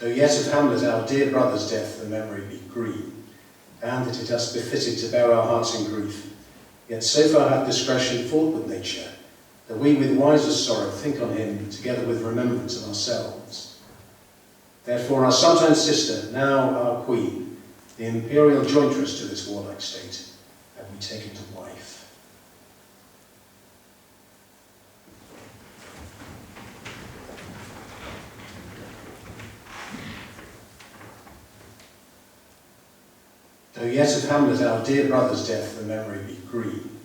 Though yet of Hamlet our dear brother's death the memory be green, and that it us befitted to bear our hearts in grief, yet so far hath discretion fought with nature, that we with wisest sorrow think on him, together with remembrance of ourselves. Therefore our sometime sister, now our queen, the imperial jointress to this warlike state, have we taken to wife. Though yet of Hamlet our dear brother's death the memory be green,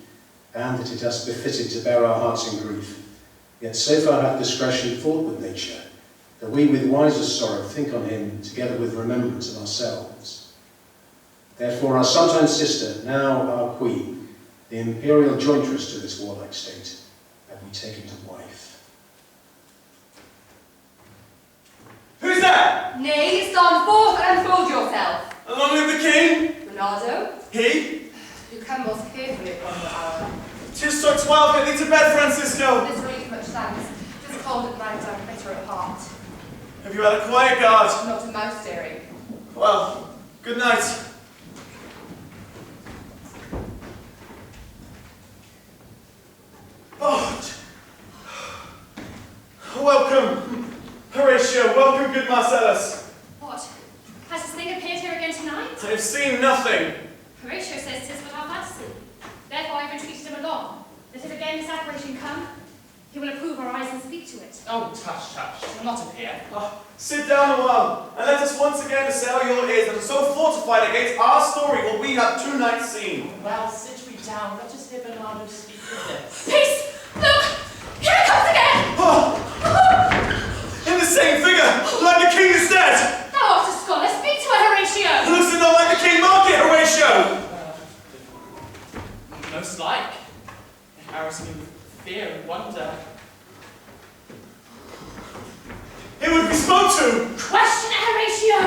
and that it us befitted to bear our hearts in grief, yet so far hath discretion fought with nature, that we with wisest sorrow think on him, together with remembrance of ourselves. Therefore our sometime sister, now our queen, the imperial jointress to this warlike state, have we taken to wife. Who's that? Nay, stand forth and fold yourself. Along with the king? Ronaldo, He? who come most carefully upon the hour. 'Tis struck 12, get thee to bed, Francisco. This relief much thanks. 'Tis cold at night, I'm bitter at heart. Have you had a quiet guard? Not a mouse staring. Well, good night. Oh, welcome, Horatio. Welcome, good Marcellus. What? Has this thing appeared here again tonight? I have seen nothing. Horatio says 'tis but our fantasy. Therefore I have entreated him along, that if again this apparition come, he will approve our eyes and speak to it. Oh, tush, tush, it will not appear. Sit down a while, and let us once again assail your ears that are so fortified against our story what we have tonight seen. Well, sit we down, let us hear Bernardo speak of this. Peace! Look! Here it comes again! In the same figure, like the king is dead! Thou art a scholar, speak to her, Horatio! Looks it not like the king market, Horatio! Most like. It harrows me with fear and wonder. It would be spoke to! Question it, Horatio!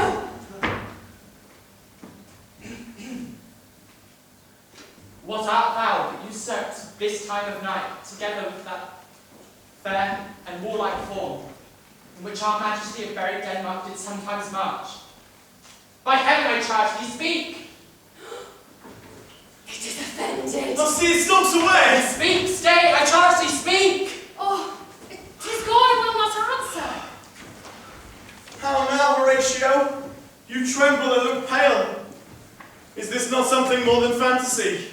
What art thou that usurped this time of night, together with that fair and warlike form, in which our majesty of buried Denmark did sometimes march? By heaven I charge thee, speak! It is offended. I'll see it stalks away! Speak, stay, I charge thee, speak! Oh, 'tis gone and will not answer. How now, Horatio? You tremble and look pale. Is this not something more than fantasy?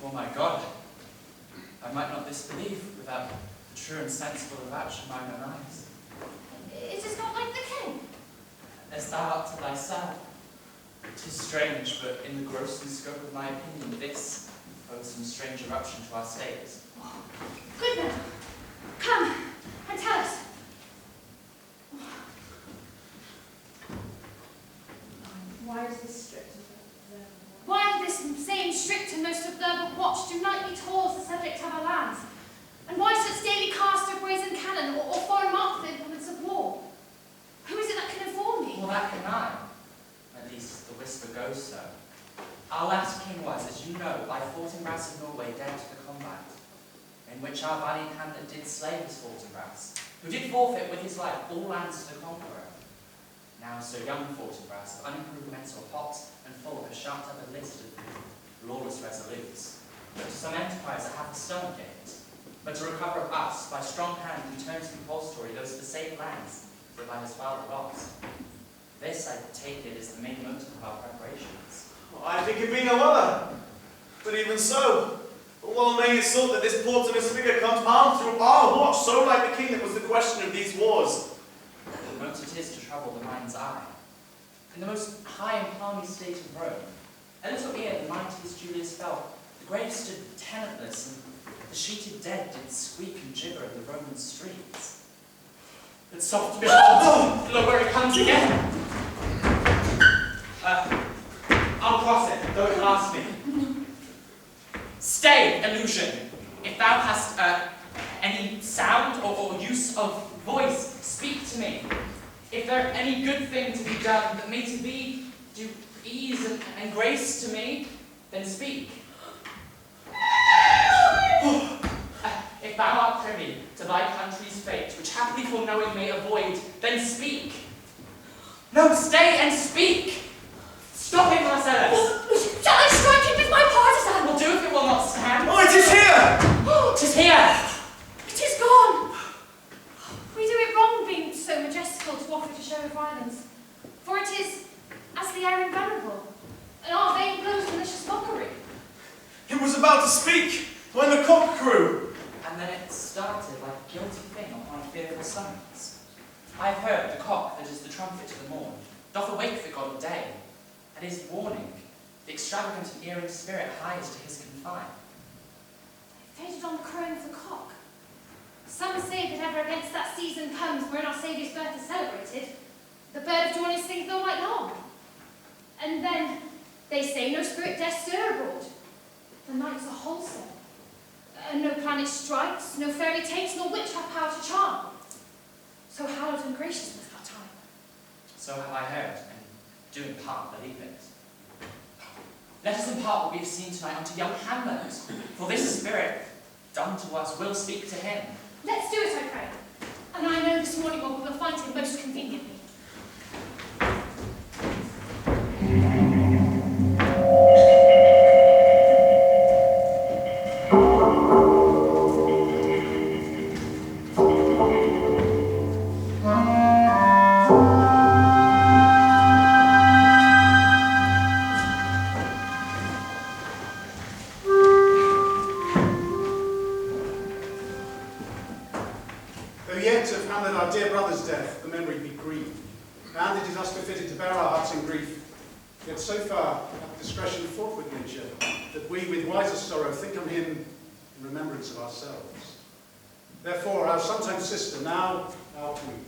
For my God, I might not disbelieve without the true and sensible avouch of mine own eyes. It is not like the king. As thou art to thyself. 'Tis strange, but in the gross and scope of my opinion, this owes some strange eruption to our state. Good man, come and tell us. Why is this strict? Why this same strict and most observant watch do nightly tours the subject of our lands? And why such daily cast of brazen cannon or foreign mark the implements of war? Who is it that can inform me? Well, that can I. At least the whisper goes so. Our last king was, as you know, by Fortinbras of Norway dead to the combat, in which our valiant Hamlet did slay his Fortinbras, who did forfeit with his life all lands to the conqueror. Now so young Fortinbras, of unimproved mental, hot and full, has sharped up a list of lawless resolutes, but to some enterprise that hath a stone gate, but to recover of us, by strong hand he turns compulsory those forsake lands that by his father lost. This, I take it, is the main motive of our preparations. I think it be no other. But even so, well may it sort that this portentous figure comes armed through our watch, so like the king that was the question of these wars. The motive it is to trouble the mind's eye. In the most high and palmy state of Rome, a little ere the mightiest Julius fell, the grave stood tenantless, and the sheeted dead did squeak and gibber in the Roman streets. But soft, behold! Look where it comes again! I'll cross it, though it last me. Stay, illusion! If thou hast any sound or use of voice, speak to me. If there any good thing to be done that may to be do ease and grace to me, then speak. If thou art privy to thy country's fate, which haply foreknowing may avoid, then speak. No, stay and speak! Stop it, Marcellus! Shall I strike it with my partisan? Will do if it will not stand. Oh, it is here! Tis here! It is gone! We do it wrong being so majestical to offer to show of violence, for it is as the air invenerable, and our vain blows malicious mockery. It was about to speak when the cock crew. And then it started like a guilty thing upon a fearful summons. I have heard the cock that is the trumpet to the morn doth awake the god of day, and his warning, the extravagant and erring spirit hies to his confine. Faded on the crowing of the cock. Some say that ever against that season comes wherein our Saviour's birth is celebrated, the bird of dawn is singing all night long. And then, they say, no spirit dare stir abroad. The nights are wholesome, and no planet strikes, no fairy takes, nor witch have power to charm. So hallowed and gracious was that time. So have I heard, and do in part believe it. Let us impart what we have seen tonight unto young Hamlet, for this spirit, done to us, will speak to him. Let's do it, I pray. And I know this morning what we will find him most conveniently. Though yet of Hamlet our dear brother's death the memory be green, and it is us befitted to bear our hearts in grief, yet so far hath discretion fought with nature, that we with wiser sorrow think on him in remembrance of ourselves. Therefore our sometime sister, now our queen,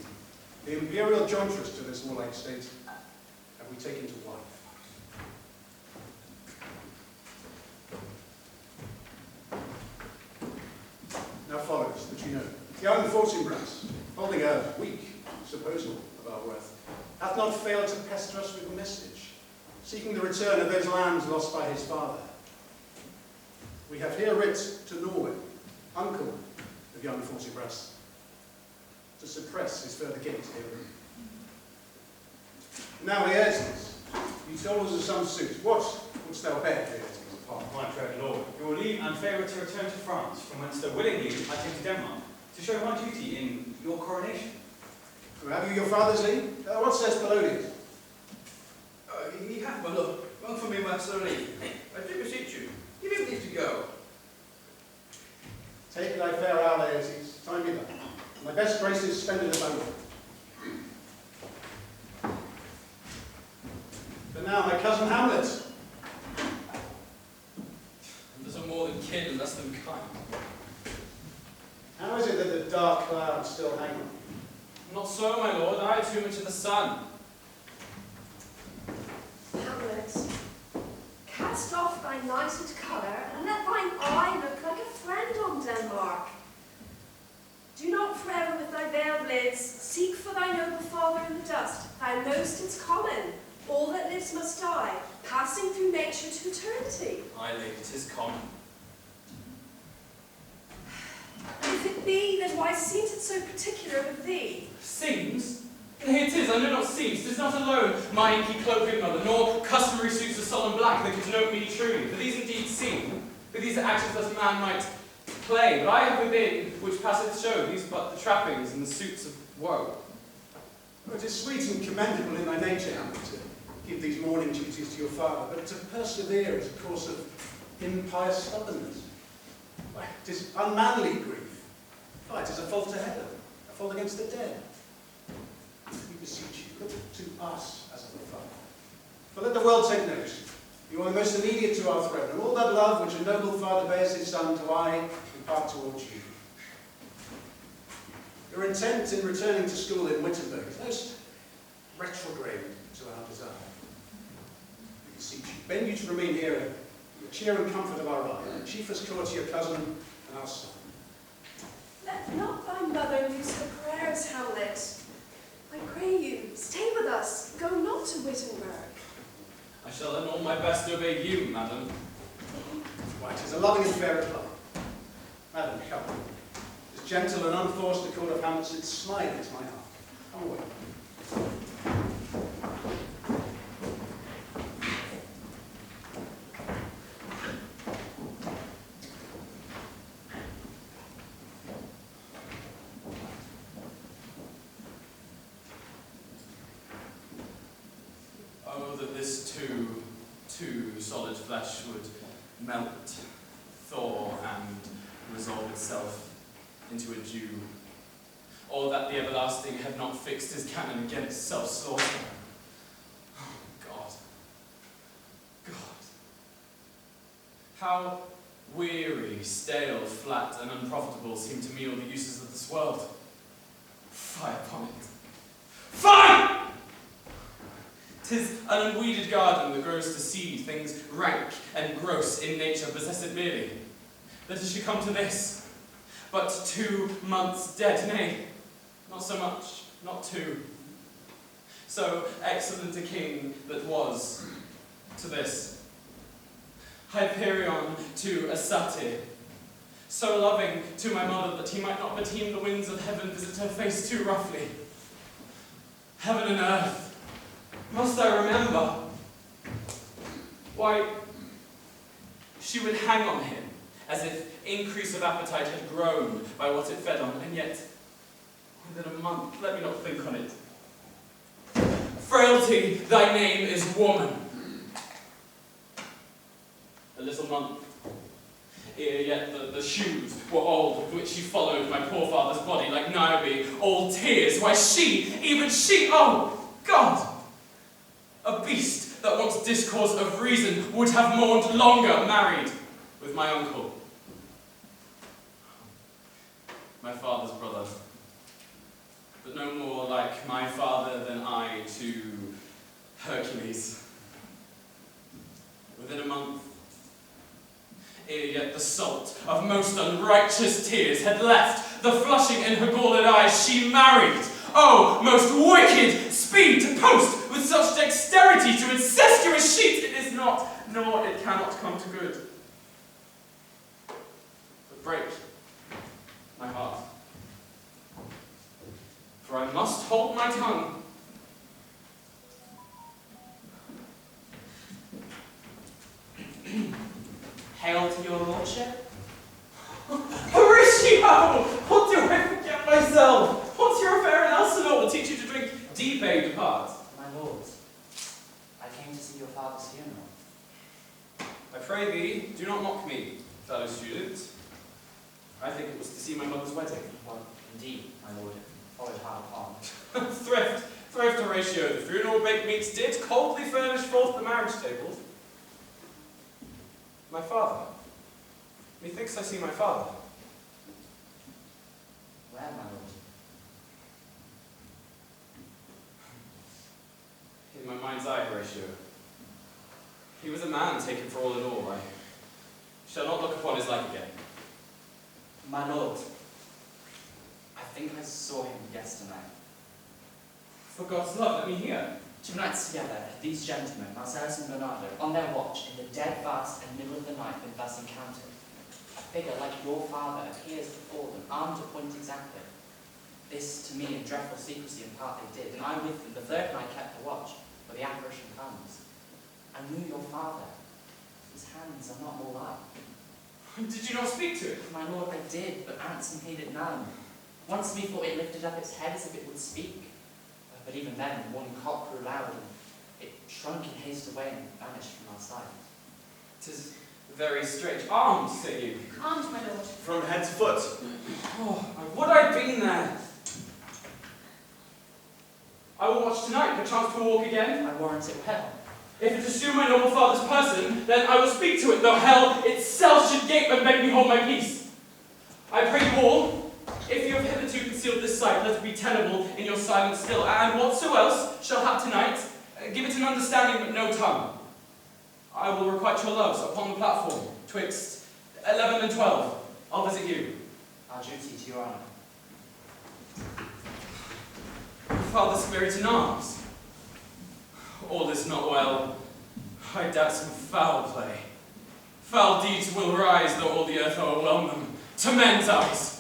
the imperial jointress to this warlike state, have we taken to wife. Now follows that you know. Young Fortinbras, holding a weak supposal of our worth, hath not failed to pester us with a message, seeking the return of those lands lost by his father. We have here writ to Norway, uncle of young Fortinbras, to suppress his further gate here. Now, Laertes, you told us of some suit. What wouldst thou beg, Laertes? My fair lord, your leave and favour to return to France, from whence so willingly I came to Denmark, to show my duty in your coronation. Have you your father's leave? What says Polonius? He hath, my lord. Wrong for me, master leave. I do beseech you, give him leave to go. Take thy fair hour, Laertes. Time me that. My best graces spended upon you. But now, my cousin Hamlet. There's a more than kid and less than kind. How is it that the dark clouds still hang on you? Not so, my lord, I too much of the sun. Hamlet, cast off thy nighted colour, and let thine eye look like a friend on Denmark. Do not forever with thy veiled lids seek for thy noble father in the dust. Thou know'st it's common. All that lives must die, passing through nature to eternity. Aye, lady, 'tis common. If it be, then why seems it so particular with thee? Seems? Nay, it is, I know not seems. 'Tis not alone my inky cloak, good mother, nor customary suits of solemn black that could note me truly. For these indeed seem, for these are actions that a man might play. But I have within, which passeth show, these but the trappings and the suits of woe. Oh, it is sweet and commendable in thy nature, Hamlet, to give these mourning duties to your father, but to persevere is a course of impious stubbornness. Why, it is unmanly grief. Why, it is a fault to heaven, a fault against the dead. We beseech you, look to us as of the Father. For let the world take note, you are the most immediate to our throne, and all that love which a noble father bears his son, do I impart towards you. Your intent in returning to school in Wittenberg is most retrograde to our desire. We beseech you, bend you to remain here, the cheer and comfort of our eye, and chiefest courtier cousin and our son. Let not thy mother lose her prayers, Hamlet. I pray you, stay with us, go not to Wittenberg. I shall in all my best obey you, madam. Why, it is a loving and fair reply. Madam, come. This gentle and unforced accord of Hamlet's, it smileth my heart. Come away. too solid flesh would melt, thaw, and resolve itself into a dew, or that the everlasting had not fixed his cannon against self-slaughter. Oh, God. God. How weary, stale, flat, and unprofitable seem to me all the uses of this world. Fie upon it. Fie! 'Tis an unweeded garden that grows to seed things rank and gross in nature, possessed merely, that it should come to this. But 2 months dead, nay, not so much, not 2. So excellent a king that was to this. Hyperion to a satyr, so loving to my mother that he might not beteem the winds of heaven visit her face too roughly. Heaven and earth, must I remember? Why, she would hang on him, as if increase of appetite had grown by what it fed on, and yet, within a month, let me not think on it. Frailty, thy name is woman. A little month, ere yet the shoes were old with which she followed my poor father's body like Niobe, all tears. Why she, even she, oh God! A beast that wants discourse of reason would have mourned longer married with my uncle. My father's brother, but no more like my father than I to Hercules. Within a month, ere yet the salt of most unrighteous tears had left the flushing in her galled eyes, she married. Oh, most wicked speed to post with such dexterity to incestuous sheets, it is not, nor it cannot come to good. But break my heart, for I must hold my tongue. Hail to your lordship. Horatio! What do I forget myself? What's your affair in Elsinore will teach you to drink deep aid apart? My lord, I came to see your father's funeral. I pray thee, do not mock me, fellow student. I think it was to see my mother's wedding. Well, indeed, my lord, followed hard upon. Thrift, Horatio. The funeral baked meats did coldly furnish forth the marriage tables. My father. Methinks I see my father. Where, my lord? In my mind's eye, Horatio. He was a man taken for all in all. I shall not look upon his like again. My lord, I think I saw him yesterday. For God's love, let me hear. 2 nights together, these gentlemen, Marcellus and Bernardo, on their watch in the dead vast and middle of the night, been thus encountered. A figure like your father appears before them, armed to point exactly. This, to me, in dreadful secrecy in part they did, and I with them, the third night kept the watch, where the apparition comes. I knew your father. His hands are not more like. Did you not speak to it? My lord, I did, but answer heeded none. Once methought it lifted up its head as if it would speak. But even then, the warning cock grew loud, and it shrunk in haste away and vanished from our sight. 'Tis very strange. Armed, say you? Armed, my lord. From head to foot. Oh, would I'd been there. I will watch tonight, perchance to walk again. I warrant it well. If it assume my noble father's person, then I will speak to it, though hell itself should gape and beg me hold my peace. I pray you all, if you have hitherto concealed this sight, let it be tenable in your silence still, and whatso else shall hap tonight, give it an understanding but no tongue. I will requite your loves upon the platform, twixt 11 and 12. I'll visit you. Our duty to your honour. Father Spirit in arms. All is not well. I doubt some foul play. Foul deeds will rise, though all the earth overwhelm them, to men's eyes.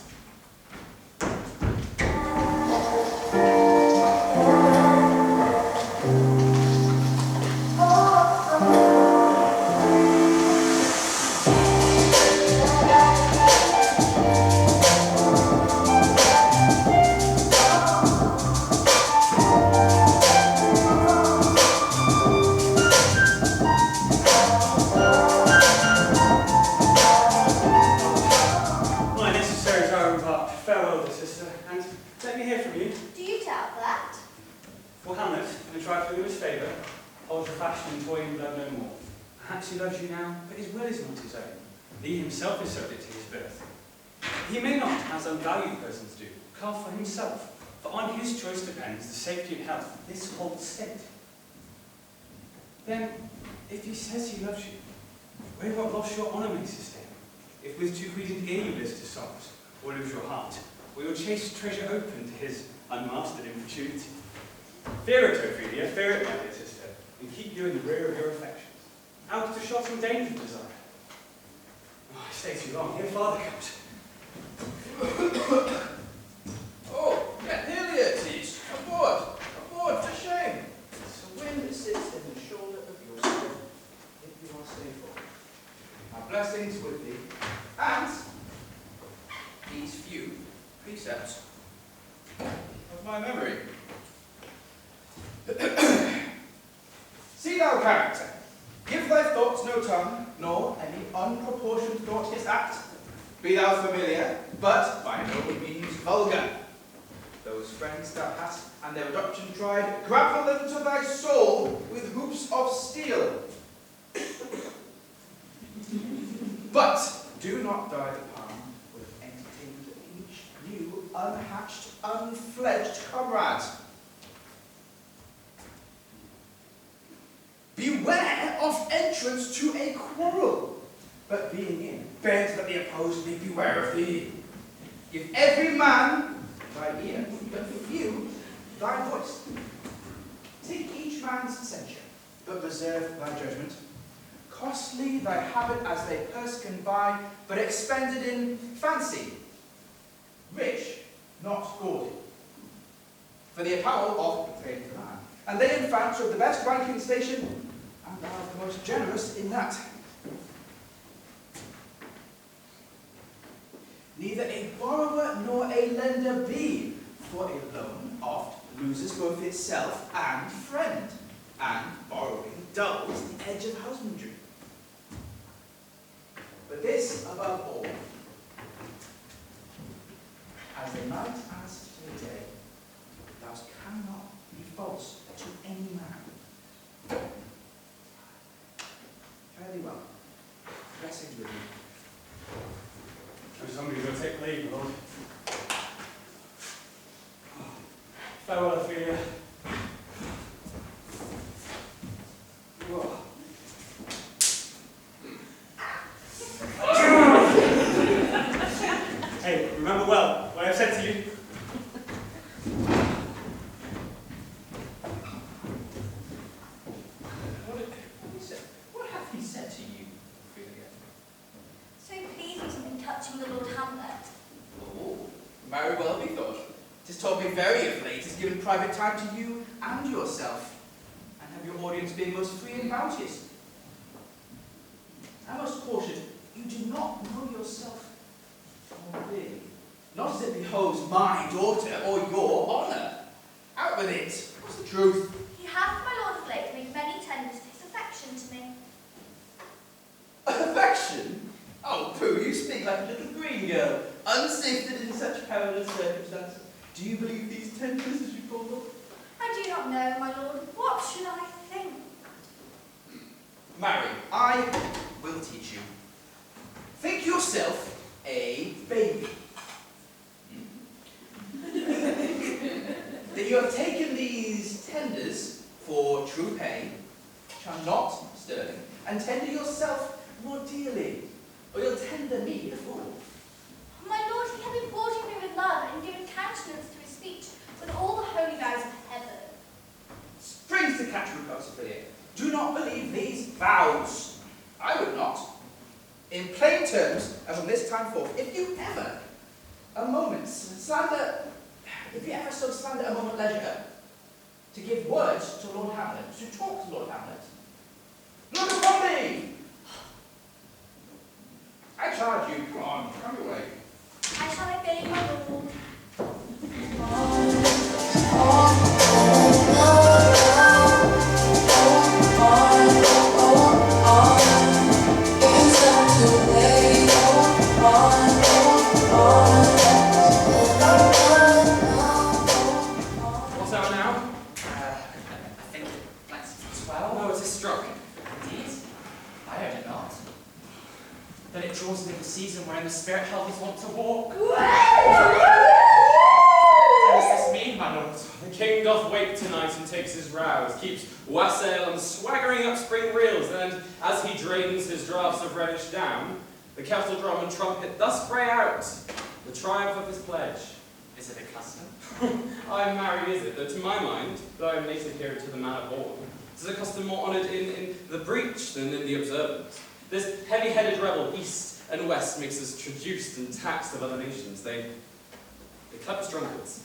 tried to win his favour, holds the fashion and toy in blood no more. Perhaps he loves you now, but his will is not his own. He himself is subject to his birth. He may not, as unvalued persons do, carve for himself, for on his choice depends the safety and health of this whole state. Then, if he says he loves you, where what loss your honour may sustain, if with too great an ear you list to songs, or lose your heart, or your chaste treasure open to his unmastered importunity. Fear it, Ophelia, fear it, my dear sister, and keep you in the rear of your affections, out of the shot and danger of desire. Oh, I stay too long, here father comes. Oh, yeah, here it is. Aboard, aboard, for shame. It's the wind that sits in the shoulder of your soul, if you are stayful. My blessings with thee, and these few precepts of my memory. See thou, character, give thy thoughts no tongue, nor any unproportioned thought his act. Be thou familiar, but by no means vulgar. Those friends thou hast, and their adoption tried, grapple them to thy soul with hoops of steel. But do not dye the palm with anything to each new, unhatched, unfledged comrade. Beware of entrance to a quarrel, but being in, beg that the opposed may beware of thee. Give every man thy ear, but few thy voice. Take each man's censure, but reserve thy judgment. Costly thy habit as thy purse can buy, but expended in fancy. Rich, not gaudy. For the apparel of trade to man. And they in fact of the best rank in station, and thou the most generous in that. Neither a borrower nor a lender be, for a loan oft loses both itself and friend, and borrowing dulls the edge of husbandry. But this above all, as the night as to the day, thou cannot be false to any man. Fairly well. Blessings with you. There's somebody going to take leave, my lord. Farewell, Ophelia. Whoa. Hey, remember well what I've said to you? What hath he said to you, Ophelia? So pleased with something touching the Lord Hamlet. Oh, very well be thought. 'Tis told me very of late has given private time to you and yourself, and have your audience being most free and bounteous. I must caution, you do not know yourself more clearly. Not as it behoves my daughter or your honour. Out with it. What's the truth? He hath, my Lord of late, made many tenders of his affection to me. Affection? Oh, pooh, you speak like a little green girl, unsifted in such perilous circumstances. Do you believe these tenders, as you call them? I do not know, my Lord. What should I think? Marry, I will teach you. Think yourself a baby. That you have taken these tenders for true pay, which are not sterling, and tender yourself more dearly, or you'll tender me a fool. My Lord, he hath been courting me with love and given countenance to his speech with all the holy vows of heaven. Springs to catch Ophelia. Do not believe these vows. I would not. In plain terms, and from this time forth, if you ever so slander a moment leisure, to give words to Lord Hamlet, to talk to Lord Hamlet, look upon me! I charge you, come on, come away. I shall obey, my Lord. What's that now? I think draws near the season wherein the spirit helpers want to walk. What does this mean, my lord? The king doth wake tonight and takes his rouse, keeps wassail and swaggering up spring reels, and as he drains his draughts of Rhenish down, the kettle drum and trumpet thus bray out the triumph of his pledge. Is it a custom? Ay, marry is it, though to my mind, though I am native here to the manor born, it is a custom more honoured in the breach than in the observance. This heavy-headed rebel, east and west, makes us traduced and taxed of other nations. They clap as drunkards.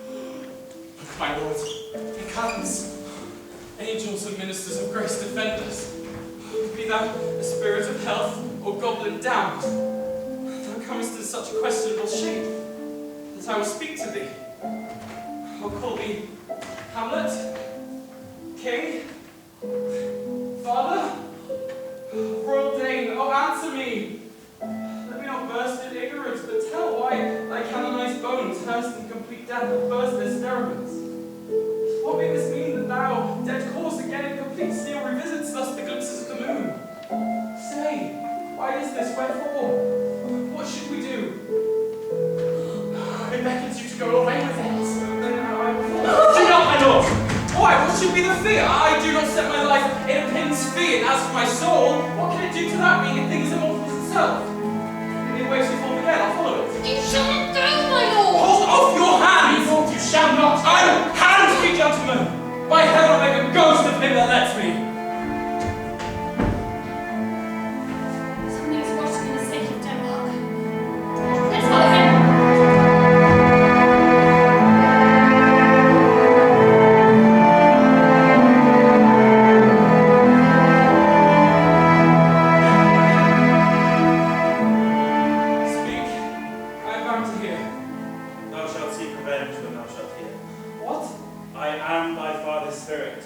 Look, my lord, he comes. Angels and ministers of grace defend us. Be thou a spirit of health or goblin damned, thou comest in such questionable shape that I will speak to thee. I'll call thee Hamlet, King, Father, Royal Dane. Oh, answer me! Let me not burst in ignorance, but tell why thy canonized bones, hearsed in complete death, have burst their sterements. What may this mean that thou, dead corse, again in complete steel, revisits thus the glimpses of the moon? Say, why is this? Wherefore? What should we do? It beckons you to go away with it. Then I will. Do not, my lord! Why? What should be the fear? I do not set my life in a pin's fee, and as for my soul, what can it do to that being? A thing is immortal as itself. In the way to form again, I'll follow it. You shall not go, my lord! Hold off your hands! You shall not! Hands me, gentlemen! By heaven, I'll make a ghost of him that lets me! Something is rotting in the state of Denmark. Let's follow him! Speak. I am bound to hear. Thou shalt seek revenge when thou shalt hear. What? I am thy father's spirit,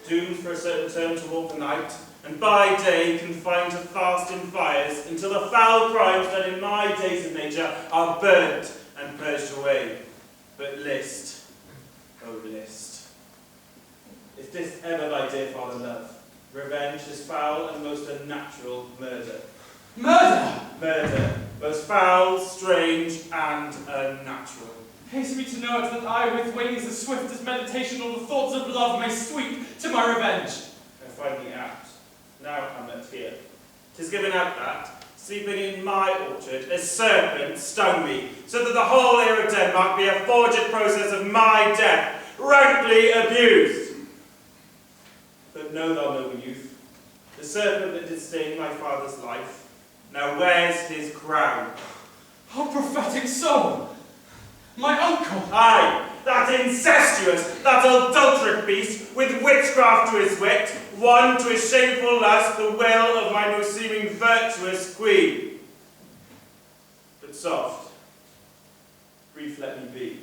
doomed for a certain term to walk the night, and by day confined to fast in fires, until the foul crimes done in my days of nature are burnt and purged away. But list, oh list, if this ever thy dear father love, revenge is foul and most unnatural murder. Murder! Murder, both foul, strange, and unnatural. Haste me to know it, that I, with wings as swift as meditation or the thoughts of love, may sweep to my revenge. And find me out. Now Hamlet here. 'Tis given out that, sleeping in my orchard, a serpent stung me, so that the whole air of Denmark be a forged process of my death, rankly abused. But know thou, noble youth, the serpent that did stain my father's life, now wears his crown. Oh, prophetic soul! My uncle! Aye, that incestuous, that adulterate beast, with witchcraft to his wit, won to his shameful lust the will of my most seeming virtuous queen. But soft, brief let me be.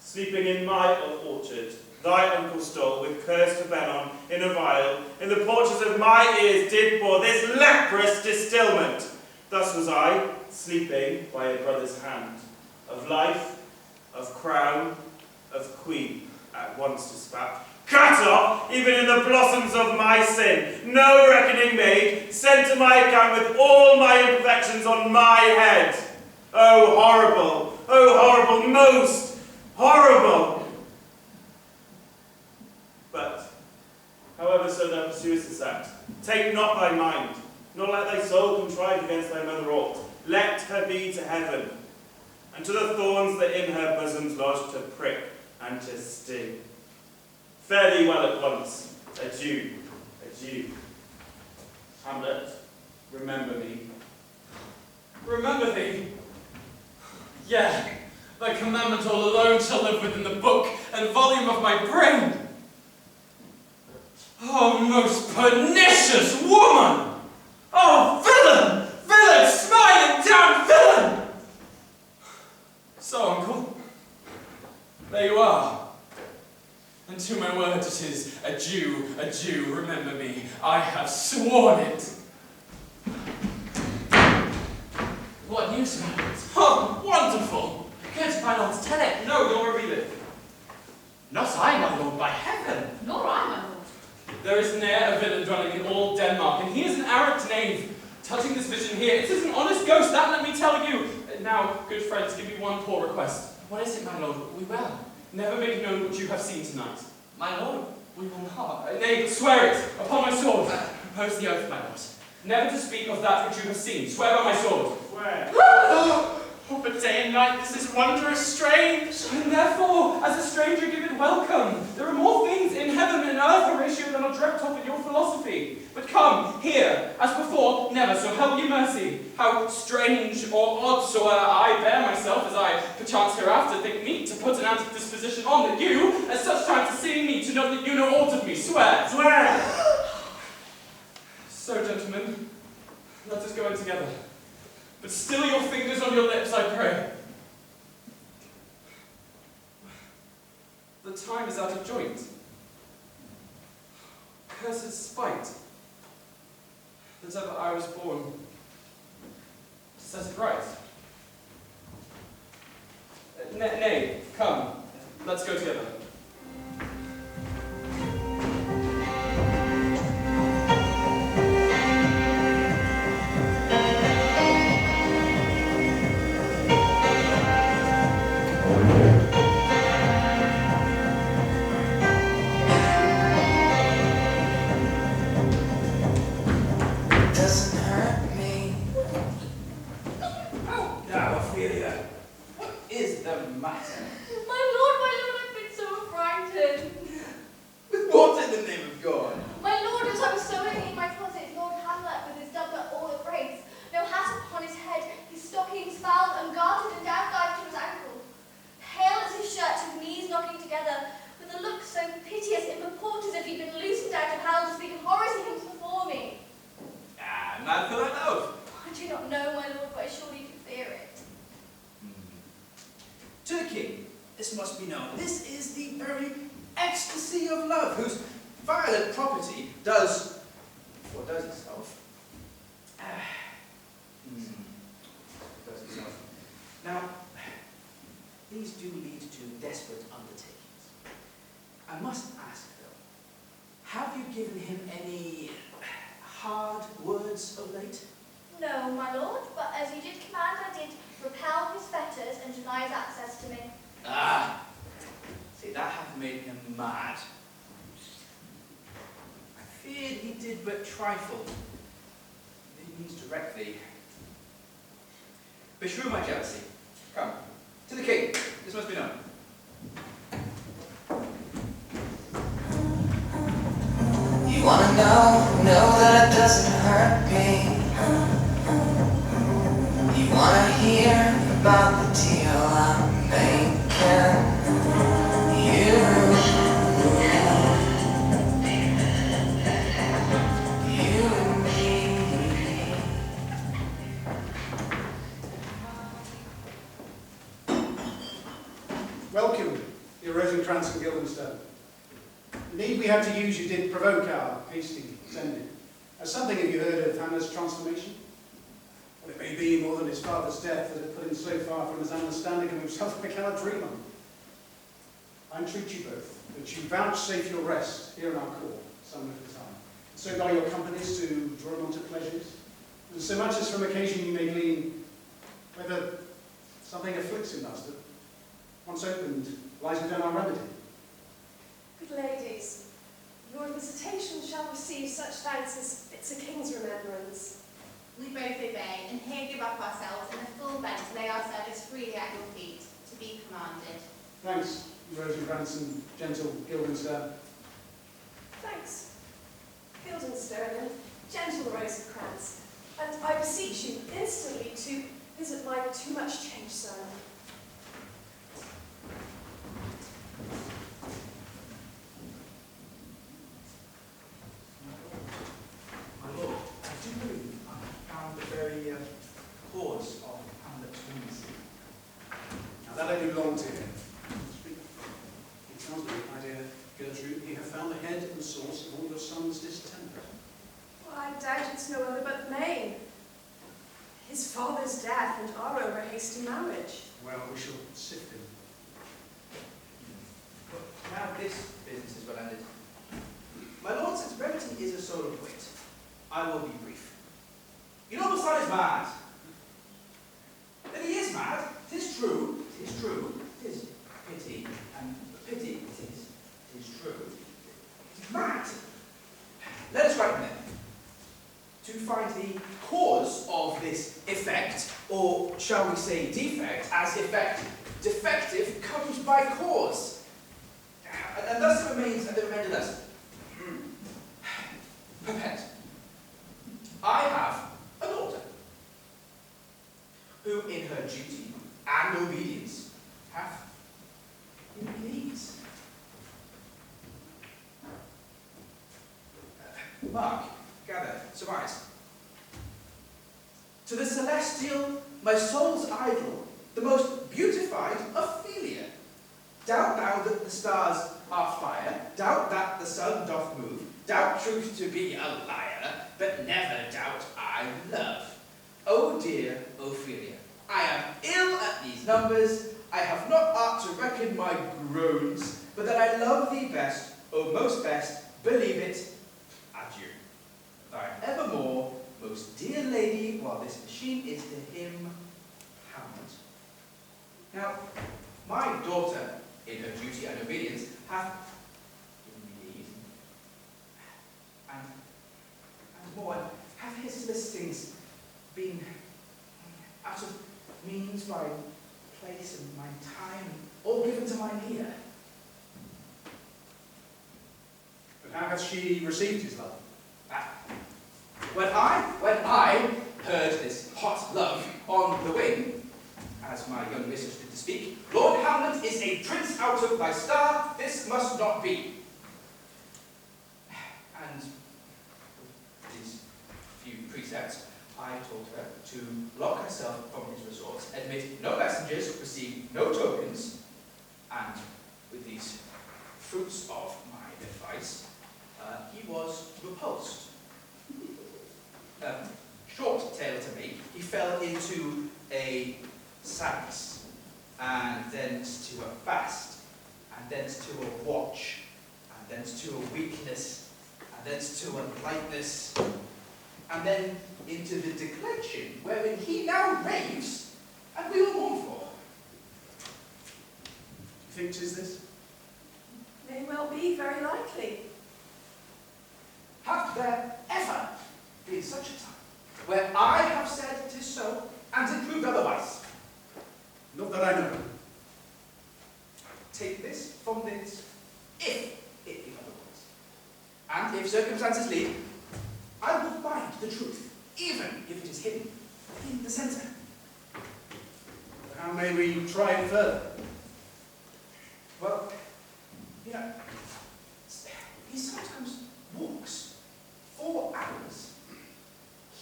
Sleeping in my orchard, thy uncle stole, with curse to venom, in a vial, in the porches of my ears did pour this leprous distilment. Thus was I, sleeping by a brother's hand, of life, of crown, of queen, at once dispatched, cut off, even in the blossoms of my sin, no reckoning made, sent to my account with all my imperfections on my head. Oh, horrible, most horrible! But, however so thou pursuest this act, take not thy mind, nor let thy soul contrive against thy mother aught. Let her be to heaven, and to the thorns that in her bosom's lodge to prick and to sting. Fare thee well at once. Adieu, adieu. Hamlet, remember me. Remember thee? Yeah, thy commandment all alone shall live within the book and volume of my brain. Oh, most pernicious woman! Oh, villain! Villain! Smiling down villain! So, uncle, there you are. And to my word it is, adieu, remember me. I have sworn it. What news, my lord? Oh, wonderful! Good, my lord, tell it. No, nor reveal it. Not I, my lord, by heaven. Nor I, my lord. There is ne'er a villain dwelling in all Denmark, and he is an arrant knave. touching this vision here, it is an honest ghost, that let me tell you. Now, good friends, give me one poor request. What is it, my lord? We will. Never make known what you have seen tonight. My lord, we will not. Nay, swear it, upon my sword. Propose the oath, my lord. Never to speak of that which you have seen. Swear by my sword. Swear. Oh, but day and night, this is wondrous strange. And therefore, as a stranger, give it welcome. There are more things in heaven and earth, Horatio, than are dreamt of in your philosophy. But come, here, as before, never, so help you mercy. How strange or odd soe'er I bear myself, as I perchance hereafter think meet to put an antidisposition on, that you, at such time to seeing me, to know that you know aught of me, swear. Swear. So, gentlemen, let us go in together. But still your fingers on your lips, I pray. The time is out of joint. Cursed spite, that ever I was born to set it right. Nay, come, let's go together. Trifle. He means directly. Beshrew my jealousy. Come, to the king. This must be known. You wanna know that it doesn't hurt me. You wanna hear about the deal I'm making. Welcome, your Rosencrantz and Guildenstern. Indeed, we had to use you did provoke our hasty sending. Has something have you heard of Hamlet's transformation? Well, it may be more than his father's death that had put him so far from his understanding of himself I cannot dream of. I entreat you both that you vouchsafe your rest here in our court some little time, so by your companies to draw them on to pleasures, and so much as from occasion you may glean whether something afflicts in us that once opened lies within our remedy. Good ladies, your visitation shall receive such thanks as fits a king's remembrance. We both obey, and here give up ourselves in a full bent to lay our service freely at your feet, to be commanded. Thanks, Rosencrantz and gentle Guildenstern. Thanks, Guildenstern and gentle Rosencrantz, and I beseech you instantly to visit my too much changed son. That I do long to hear. It tells me, my dear Gertrude, you have found the head and source of all your son's distemper. Well, I doubt it's no other but the main. His father's death and our over hasty marriage. Well, we shall sift him. Now this business is well ended. My lord, since brevity is a soul of wit, I will be brief. Your noble son is mad. Then he is mad. 'Tis true. 'Tis true. 'Tis pity, and pity it is. 'Tis true. 'Tis mad. Let us write then to find the cause of this effect, or shall we say defect, as effect defective comes by cause. And thus it remains, and it remains thus. Perpend. I have a daughter, who in her duty and obedience hath these. Mark, gather, surmise. To the celestial, my soul's idol, the most beautified Ophelia. Doubt thou that the stars are fire, doubt that the sun doth move, doubt truth to be a liar, but never doubt I love. O dear Ophelia, I am ill at these numbers, I have not art to reckon my groans, but that I love thee best, O most best, believe it, adieu. Thy evermore, most dear lady, while this machine is to him, Hamlet. Now, my daughter, in her duty and obedience, hath indeed, and more, have his solicitings been out of means by place and my time, all given to mine ear? But how hath she received his love? When I heard this hot love on the wing, as my young mistress did to speak, Lord Hamlet is a prince out of thy star, this must not be. And with these few precepts, I told her to lock herself from his resorts, admit no messengers, receive no tokens, and with these fruits of my advice, he was repulsed. Short tale to me, he fell into a sadness, and thence to a fast, and thence to a watch, and thence to a weakness, and thence to a lightness, and then into the declension wherein he now raves, and we will mourn for. Do you think 'tis this? May well be, very likely. Hath there ever been such a time where I have said 'tis so, and it proved otherwise? Not that I know. Take this from this, if it be otherwise. And if circumstances lead, I will find the truth, even if it is hidden in the centre. How may we try it further? Well, you know, he sometimes walks 4 hours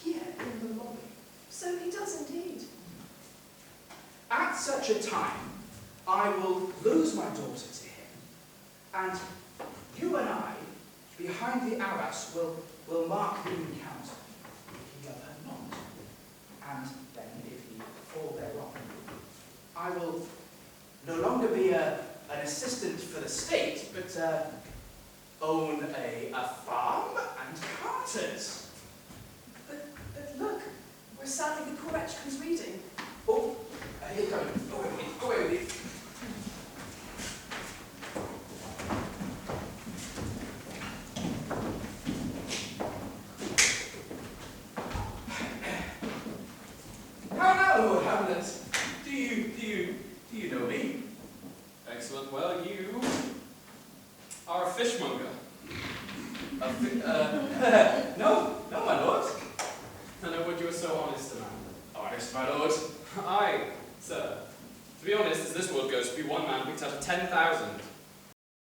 here in the lobby. So he does indeed. At such a time, I will lose my daughter to him, and you and I, behind the arras, will mark the encounter. If he love her not, and then if he fall thereon, I will no longer be an assistant for the state, but own a farm and carters. But look, where sadly the poor wretch comes reading. Oh, here you go. Away with it. Away with it. How now, Lord Hamlet? Do you know me? Excellent. Well, you are a fishmonger. No, my lord. And I would you were so honest a man. Honest, my lord. Aye, sir. To be honest, as this world goes, to be one man picked out of 10,000.